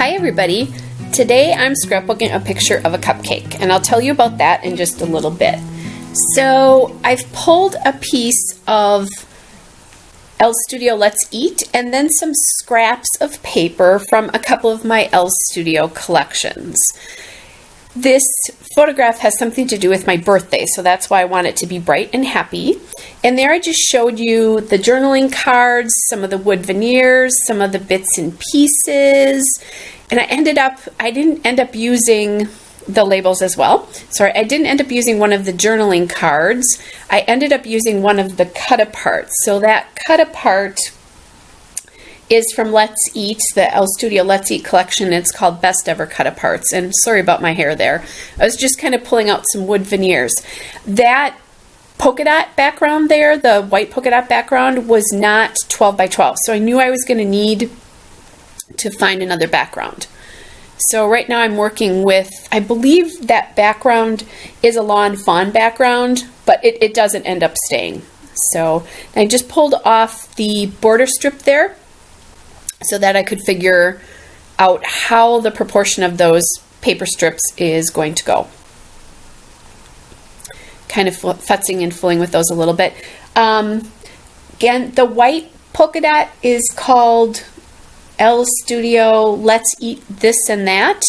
Hi everybody! Today I'm scrapbooking a picture of a cupcake, and I'll tell you about that in just a little bit. So I've pulled a piece of Elle Studio Let's Eat and then some scraps of paper from a couple of my Elle Studio collections. This photograph has something to do with my birthday, so that's why I want it to be bright and happy. And there I just showed you the journaling cards, some of the wood veneers, some of the bits and pieces, and I didn't end up using the labels as well. Sorry, I didn't end up using one of the journaling cards. I ended up using one of the cut-aparts. So that cut-apart is from Let's Eat, the Elle Studio Let's Eat collection. It's called Best Ever Cut-Aparts. And sorry about my hair there. I was just kind of pulling out some wood veneers. That polka dot background there, the white polka dot background, was not 12 by 12. So I knew I was going to need to find another background. So right now I'm working with, I believe that background is a lawn fawn background, but it doesn't end up staying. So I just pulled off the border strip there so that I could figure out how the proportion of those paper strips is going to go. Kind of futzing and fooling with those a little bit. Again, the white polka dot is called Elle Studio Let's Eat This and That.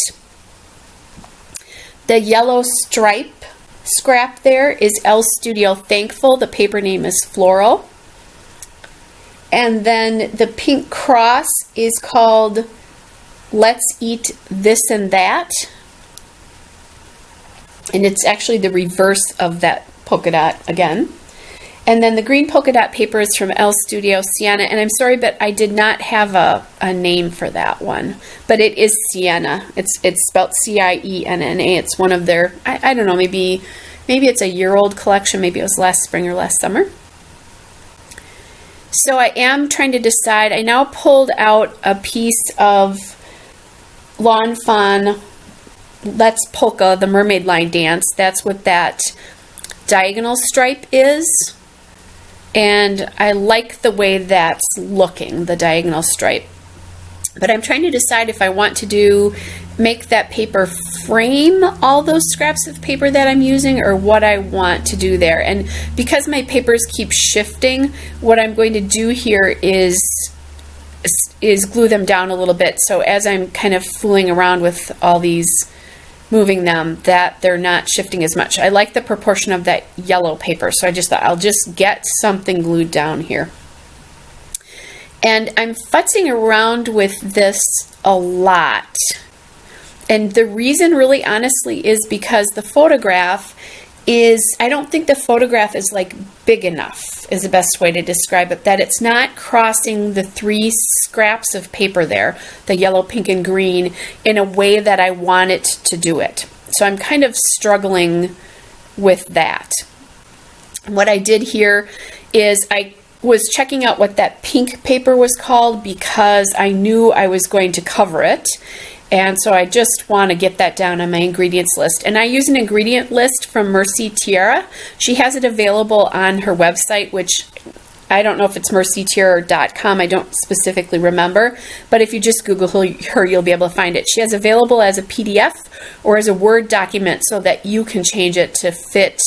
The yellow stripe scrap there is Elle Studio Thankful. The paper name is Floral. And then the pink cross is called Let's Eat This and That. And it's actually the reverse of that polka dot again. And then the green polka dot paper is from Elle Studio Sienna. And I'm sorry, but I did not have a name for that one. But it is Sienna. It's spelled C-I-E-N-N-A. It's one of their, I don't know, maybe it's a year-old collection. Maybe it was last spring or last summer. So I am trying to decide. I now pulled out a piece of Lawn Fawn Let's Polka, the Mermaid Line Dance. That's what that diagonal stripe is. And I like the way that's looking, the diagonal stripe. But I'm trying to decide if I want to make that paper frame all those scraps of paper that I'm using, or what I want to do there. And because my papers keep shifting, what I'm going to do here is glue them down a little bit. So as I'm kind of fooling around with all these, moving them, that they're not shifting as much. I like the proportion of that yellow paper, so I just thought I'll just get something glued down here. And I'm futzing around with this a lot. And the reason, really honestly, is because the photograph is, I don't think the photograph is like big enough, is the best way to describe it, that it's not crossing the three scraps of paper there, the yellow, pink, and green, in a way that I want it to do it. So I'm kind of struggling with that. What I did here is I was checking out what that pink paper was called, because I knew I was going to cover it. And so I just want to get that down on my ingredients list. And I use an ingredient list from Mercy Tiara. She has it available on her website, which I don't know if it's mercytiara.com. I don't specifically remember. But if you just Google her, you'll be able to find it. She has available as a PDF or as a Word document so that you can change it to fit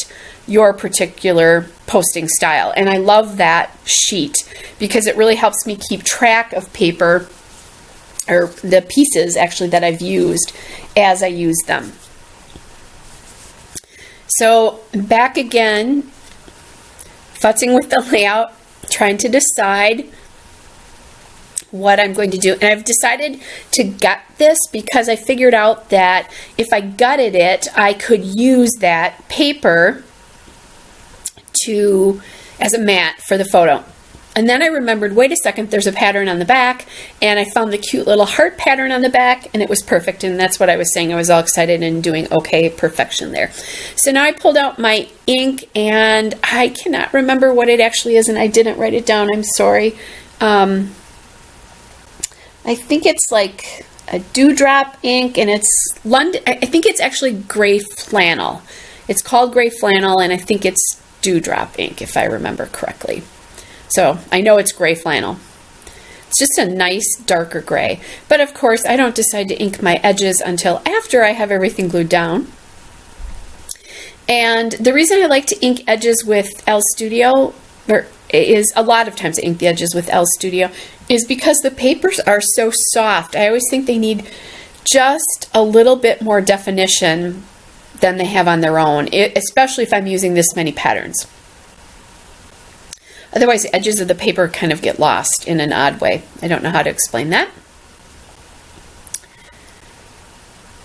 your particular posting style. And I love that sheet because it really helps me keep track of paper, or the pieces actually that I've used as I use them. So back again, futzing with the layout, trying to decide what I'm going to do. And I've decided to gut this because I figured out that if I gutted it, I could use that paper as a mat for the photo. And then I remembered, wait a second, there's a pattern on the back, and I found the cute little heart pattern on the back, and it was perfect, and that's what I was saying. I was all excited and doing okay, perfection there. So now I pulled out my ink, and I cannot remember what it actually is, and I didn't write it down, I'm sorry. I think it's like a dewdrop ink, and it's London, I think it's actually gray flannel. It's called gray flannel, and I think it's dewdrop ink, if I remember correctly. So I know it's gray flannel. It's just a nice darker gray. But of course, I don't decide to ink my edges until after I have everything glued down. And the reason I like to ink edges with L Studio, or is a lot of times I ink the edges with L Studio, is because the papers are so soft. I always think they need just a little bit more definition than they have on their own, especially if I'm using this many patterns. Otherwise, the edges of the paper kind of get lost in an odd way. I don't know how to explain that.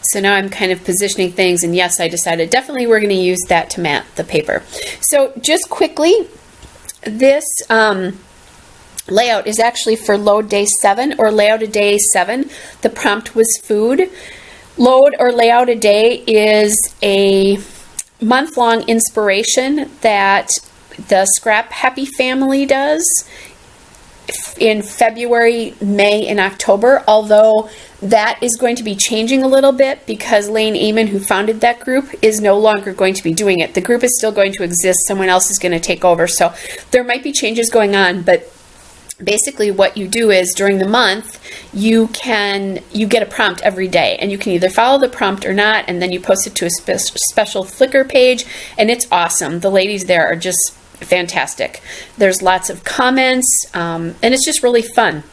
So now I'm kind of positioning things, and yes, I decided definitely we're going to use that to mat the paper. So just quickly, this layout is actually for load day 7 or layout a day 7. The prompt was food. Load or layout a day is a month-long inspiration that the Scrap Happy family does in February, May, and October, although that is going to be changing a little bit because Lane Amon, who founded that group, is no longer going to be doing it. The group is still going to exist. Someone else is going to take over. So there might be changes going on, but basically what you do is during the month, you get a prompt every day, and you can either follow the prompt or not, and then you post it to a special Flickr page, and it's awesome. The ladies there are just fantastic. There's lots of comments, and it's just really fun.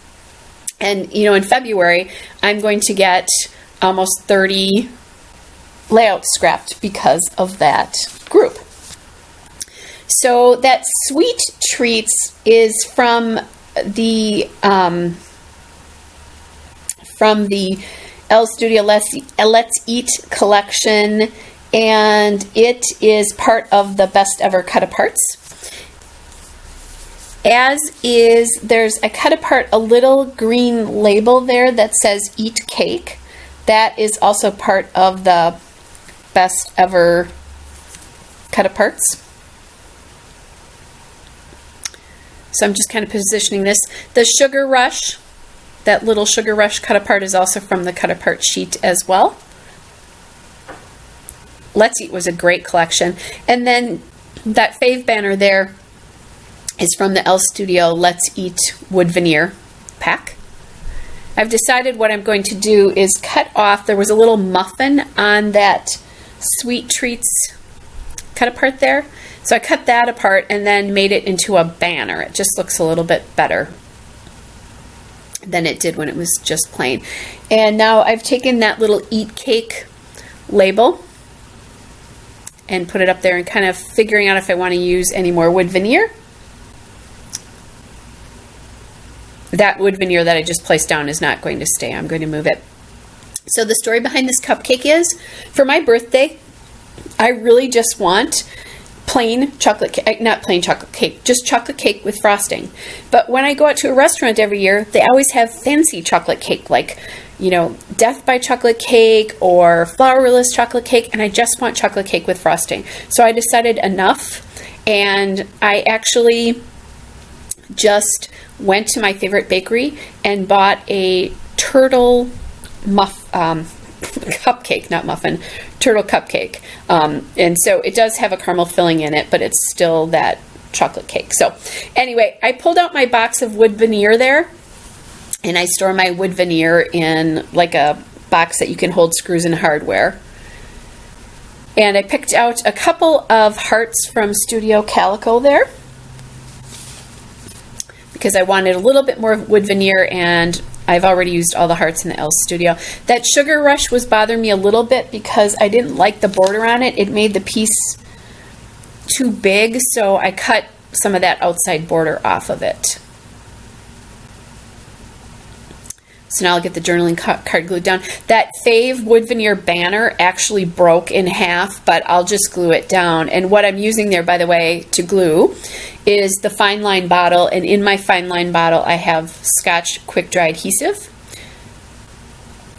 And you know, in February, I'm going to get almost 30 layouts scrapped because of that group. So that Sweet Treats is from the L Studio Let's Eat collection, and it is part of the Best Ever Cut Aparts. As is, there's I cut apart a little green label there that says Eat Cake. That is also part of the Best Ever Cut Aparts. So I'm just kind of positioning this. The Sugar Rush, that little Sugar Rush cut apart, is also from the cut apart sheet as well. Let's Eat was a great collection. And then that fave banner there is from the L Studio Let's Eat wood veneer pack. I've decided what I'm going to do is cut off, there was a little muffin on that Sweet Treats cut apart there. So I cut that apart and then made it into a banner. It just looks a little bit better than it did when it was just plain. And now I've taken that little Eat Cake label and put it up there and kind of figuring out if I want to use any more wood veneer. That wood veneer that I just placed down is not going to stay. I'm going to move it. So the story behind this cupcake is, for my birthday, I really just want plain chocolate cake, not plain chocolate cake, just chocolate cake with frosting. But when I go out to a restaurant every year, they always have fancy chocolate cake, like, you know, Death by Chocolate Cake or Flourless chocolate cake, and I just want chocolate cake with frosting. So I decided enough, and I actually just went to my favorite bakery and bought a turtle cupcake, not muffin, turtle cupcake. And so it does have a caramel filling in it, but it's still that chocolate cake. So anyway, I pulled out my box of wood veneer there, and I store my wood veneer in like a box that you can hold screws and hardware. And I picked out a couple of hearts from Studio Calico there, because I wanted a little bit more wood veneer, and I've already used all the hearts in the L Studio. That Sugar Rush was bothering me a little bit because I didn't like the border on it. It made the piece too big, so I cut some of that outside border off of it. So now I'll get the journaling card glued down. That fave wood veneer banner actually broke in half, but I'll just glue it down. And what I'm using there, by the way, to glue is the fine line bottle. And in my fine line bottle, I have Scotch quick dry adhesive.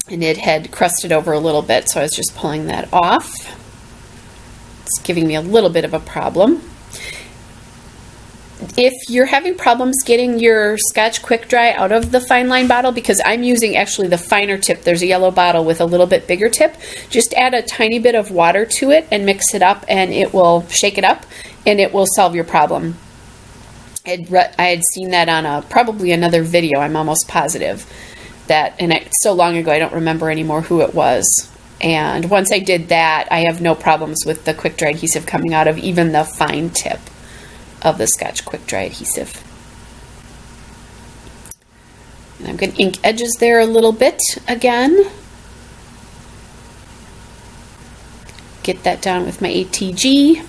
And it had crusted over a little bit, so I was just pulling that off. It's giving me a little bit of a problem. If you're having problems getting your Scotch quick dry out of the fine line bottle, because I'm using actually the finer tip, there's a yellow bottle with a little bit bigger tip, just add a tiny bit of water to it and mix it up, and it will shake it up and it will solve your problem. I had seen that on probably another video. I'm almost positive that, and it's so long ago I don't remember anymore who it was. And once I did that, I have no problems with the quick dry adhesive coming out of even the fine tip of the Scotch quick dry adhesive. And I'm going to ink edges there a little bit again. Get that down with my ATG.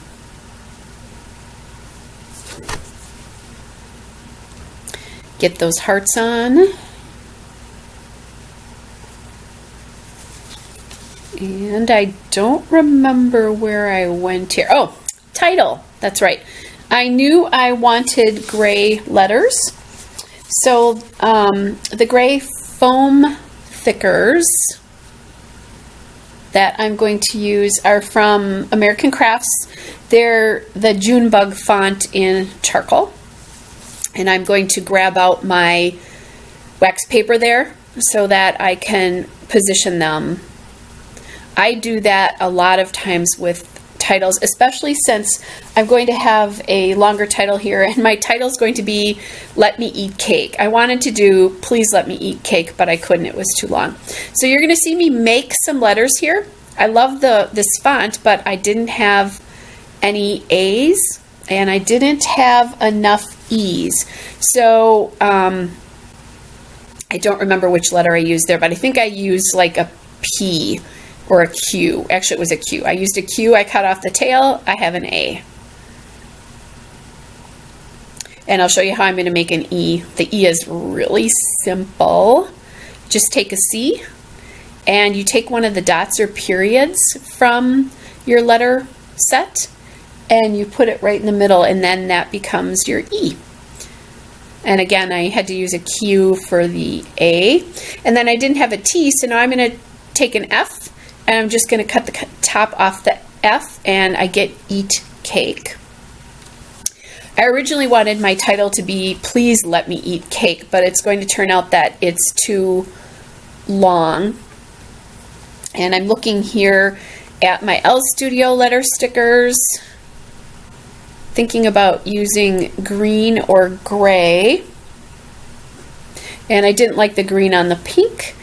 Get those hearts on. And I don't remember where I went here. Oh, title. That's right. I knew I wanted gray letters. So the gray foam thickers that I'm going to use are from American Crafts. They're the Junebug font in charcoal. And I'm going to grab out my wax paper there so that I can position them. I do that a lot of times with titles, especially since I'm going to have a longer title here, and my title is going to be Let Me Eat Cake. I wanted to do Please Let Me Eat Cake, but I couldn't. It was too long. So you're going to see me make some letters here. I love this font, but I didn't have any A's, and I didn't have enough E's. So I don't remember which letter I used there, but I think I used like a P or a Q. Actually, it was a Q. I used a Q. I cut off the tail. I have an A. And I'll show you how I'm going to make an E. The E is really simple. Just take a C, and you take one of the dots or periods from your letter set, and you put it right in the middle, and then that becomes your E. And again, I had to use a Q for the A. And then I didn't have a T, so now I'm going to take an F, and I'm just going to cut the top off the F, and I get Eat Cake. I originally wanted my title to be Please Let Me Eat Cake, but it's going to turn out that it's too long. And I'm looking here at my L Studio letter stickers, thinking about using green or gray. And I didn't like the green on the pink.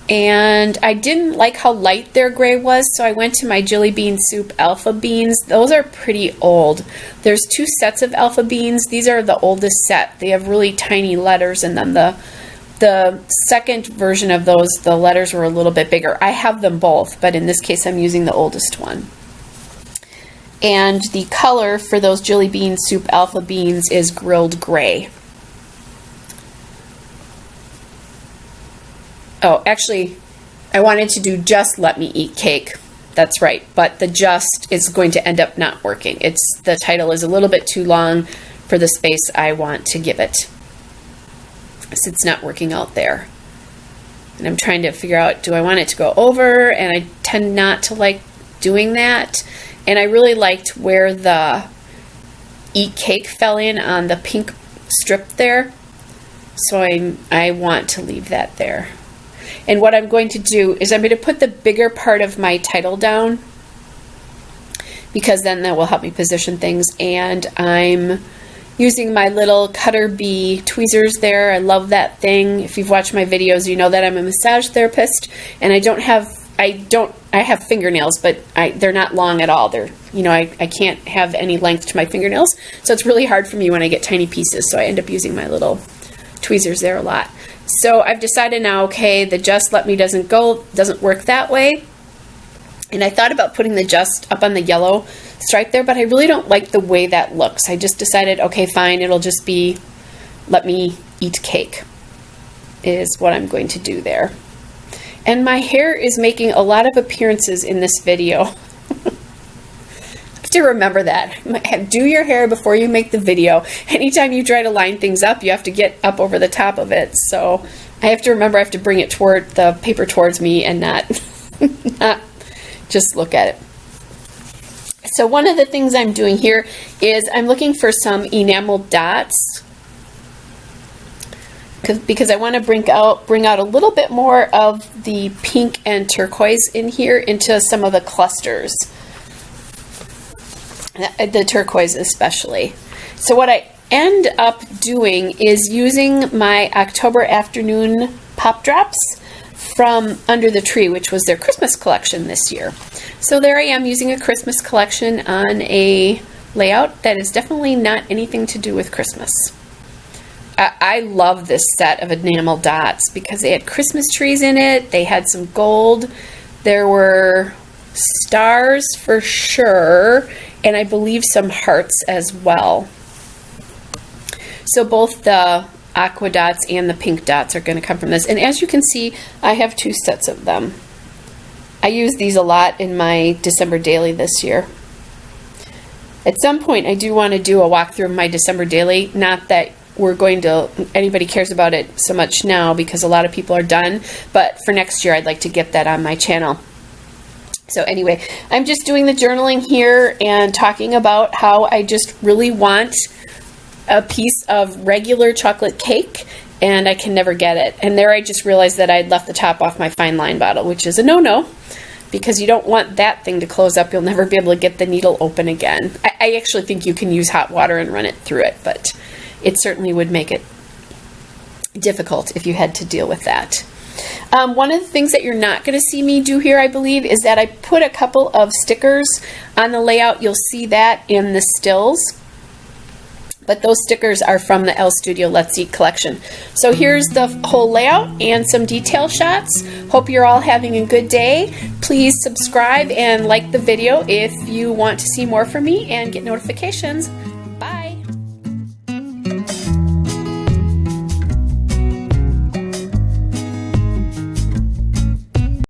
And I didn't like how light their gray was, so I went to my Jelly Bean Soup Alpha Beans. Those are pretty old. There's 2 sets of Alpha Beans. These are the oldest set. They have really tiny letters in them. The second version of those, the letters were a little bit bigger. I have them both, but in this case I'm using the oldest one. And the color for those Jelly Bean Soup Alpha Beans is grilled gray. Oh, actually, I wanted to do Just Let Me Eat Cake. That's right, but the just is going to end up not working. The title is a little bit too long for the space I want to give it. So it's not working out there. And I'm trying to figure out, do I want it to go over? And I tend not to like doing that. And I really liked where the Eat Cake fell in on the pink strip there. So I want to leave that there. And what I'm going to do is I'm going to put the bigger part of my title down, because then that will help me position things. And I'm using my little Cutter Bee tweezers there. I love that thing. If you've watched my videos, you know that I'm a massage therapist, and I have fingernails, but they're not long at all. I can't have any length to my fingernails, so it's really hard for me when I get tiny pieces, so I end up using my little tweezers there a lot. So I've decided now, okay, the Just Let Me doesn't work that way. And I thought about putting the Just up on the yellow stripe there, but I really don't like the way that looks. I just decided, okay, fine, it'll just be Let Me Eat Cake is what I'm going to do there. And my hair is making a lot of appearances in this video. To remember that. Do your hair before you make the video. Anytime you try to line things up, you have to get up over the top of it. So I have to remember I have to bring it toward the paper towards me and not just look at it. So one of the things I'm doing here is I'm looking for some enamel dots, because I want to bring out a little bit more of the pink and turquoise in here into some of the clusters. The turquoise especially. So what end up doing is using my October Afternoon Pop Drops from Under the Tree, which was their Christmas collection this year. So there I am using a Christmas collection on a layout that is definitely not anything to do with Christmas. I love this set of enamel dots because they had Christmas trees in it, they had some gold, there were stars for sure, and I believe some hearts as well. So both the aqua dots and the pink dots are going to come from this. And as you can see, I have 2 sets of them. I use these a lot in my December daily this year. At some point, I do want to do a walkthrough of my December daily. Not that anybody cares about it so much now because a lot of people are done, but for next year, I'd like to get that on my channel. So anyway, I'm just doing the journaling here and talking about how I just really want a piece of regular chocolate cake and I can never get it. And there I just realized that I'd left the top off my fine line bottle, which is a no-no because you don't want that thing to close up. You'll never be able to get the needle open again. I actually think you can use hot water and run it through it, but it certainly would make it difficult if you had to deal with that. One of the things that you're not going to see me do here, I believe, is that I put a couple of stickers on the layout. You'll see that in the stills. But those stickers are from the Elle Studio Let's Eat collection. So here's the whole layout and some detail shots. Hope you're all having a good day. Please subscribe and like the video if you want to see more from me and get notifications.